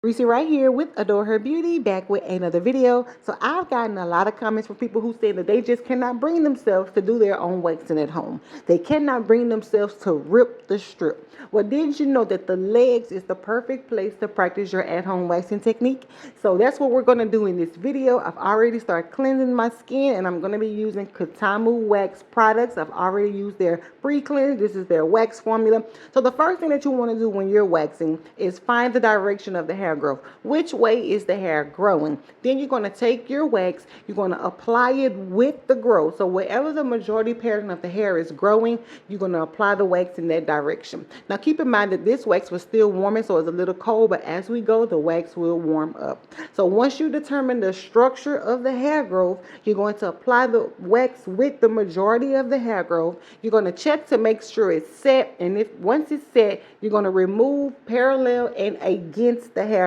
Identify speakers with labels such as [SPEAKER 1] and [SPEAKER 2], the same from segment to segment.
[SPEAKER 1] Reese right here with Adore Her Beauty, back with another video. So I've gotten a lot of comments from people who say that they just cannot bring themselves to do their own waxing at home. They cannot bring themselves to rip the strip. Well, did you know that the legs is the perfect place to practice your at-home waxing technique? So that's what we're going to do in this video. I've already started cleansing my skin, and I'm going to be using Katamu Wax products. I've already used their pre-cleanse. This is their wax formula. So the first thing that you want to do when you're waxing is find the direction of the hair growth. Which way is the hair growing? Then you're going to take your wax, you're going to apply it with the growth. So wherever the majority pattern of the hair is growing, you're going to apply the wax in that direction. Now keep in mind that this wax was still warming, so it's a little cold, but as we go, the wax will warm up. So once you determine the structure of the hair growth, you're going to apply the wax with the majority of the hair growth. You're going to check to make sure it's set, and if once it's set, you're going to remove parallel and against the hair,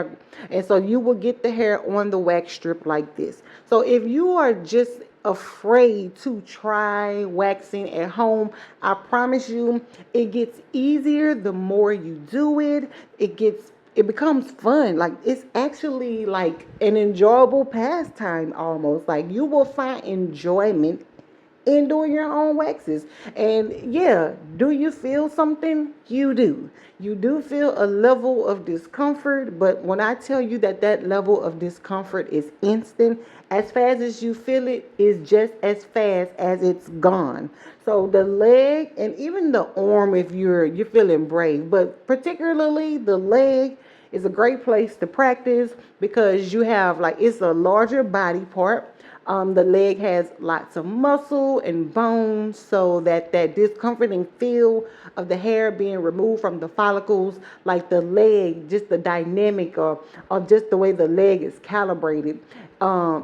[SPEAKER 1] and so you will get the hair on the wax strip like this. So if you are just afraid to try waxing at home, I promise you it gets easier the more you do it. It becomes fun. Like, it's actually like an enjoyable pastime almost. Like, you will find enjoyment in doing your own waxes. And yeah, do you feel something? You do. You do feel a level of discomfort, but when I tell you that that level of discomfort is instant, as fast as you feel it is just as fast as it's gone. So the leg and even the arm, if you're feeling brave, but particularly the leg is a great place to practice because you have, like, it's a larger body part. The leg has lots of muscle and bones, so that discomforting feel of the hair being removed from the follicles, like the leg, just the dynamic or just the way the leg is calibrated,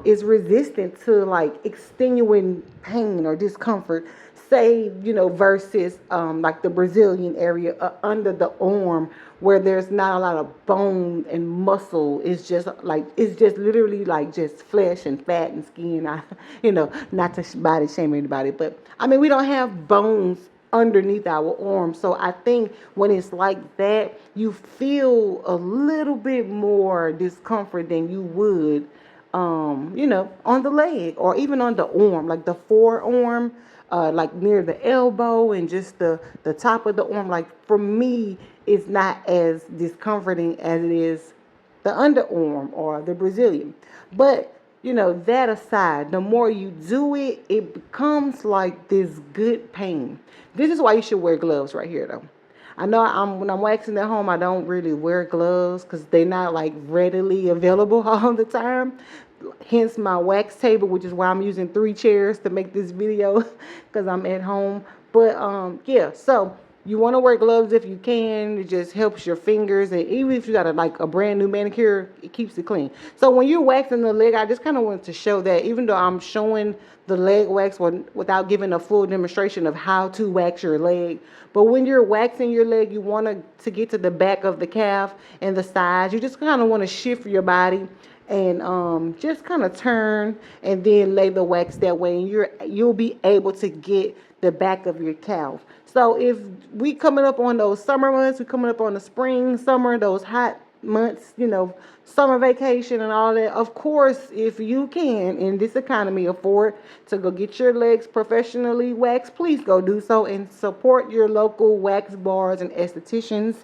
[SPEAKER 1] is resistant to like extenuating pain or discomfort. Say, versus like the Brazilian area under the arm, where there's not a lot of bone and muscle. It's just literally like just flesh and fat and skin. Not to body shame anybody, but I mean, we don't have bones underneath our arms. So I think when it's like that, you feel a little bit more discomfort than you would on the leg or even on the arm, like the forearm, like near the elbow and just the top of the arm. Like, for me, it's not as discomforting as it is the underarm or the Brazilian. But that aside, the more you do it, it becomes like this good pain. This is why you should wear gloves right here, though. I know when I'm waxing at home, I don't really wear gloves because they're not like readily available all the time. Hence my wax table, which is why I'm using 3 chairs to make this video because I'm at home. But yeah, so you want to wear gloves if you can. It just helps your fingers, and even if you got a brand new manicure, it keeps it clean. So when you're waxing the leg, I just kind of wanted to show that, even though I'm showing the leg wax without giving a full demonstration of how to wax your leg. But when you're waxing your leg, you want to get to the back of the calf and the sides. You just kind of want to shift your body and just kind of turn and then lay the wax that way, and you'll be able to get the back of your calf. So if we coming up on those summer months, we coming up on the spring, summer, those hot months, summer vacation and all that. Of course, if you can in this economy afford to go get your legs professionally waxed, please go do so and support your local wax bars and estheticians,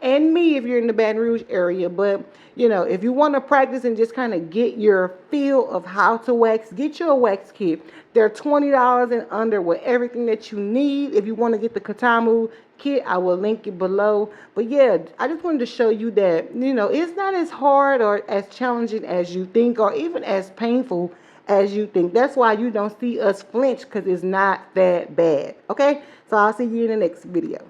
[SPEAKER 1] and me if you're in the Baton Rouge area. But if you want to practice and just kind of get your feel of how to wax, get your wax kit. They're $20 and under with everything that you need. If you want to get the Katamu kit, I will link it below. But yeah, I just wanted to show you that it's not as hard or as challenging as you think, or even as painful as you think. That's why you don't see us flinch, because it's not that bad. Okay, so I'll see you in the next video.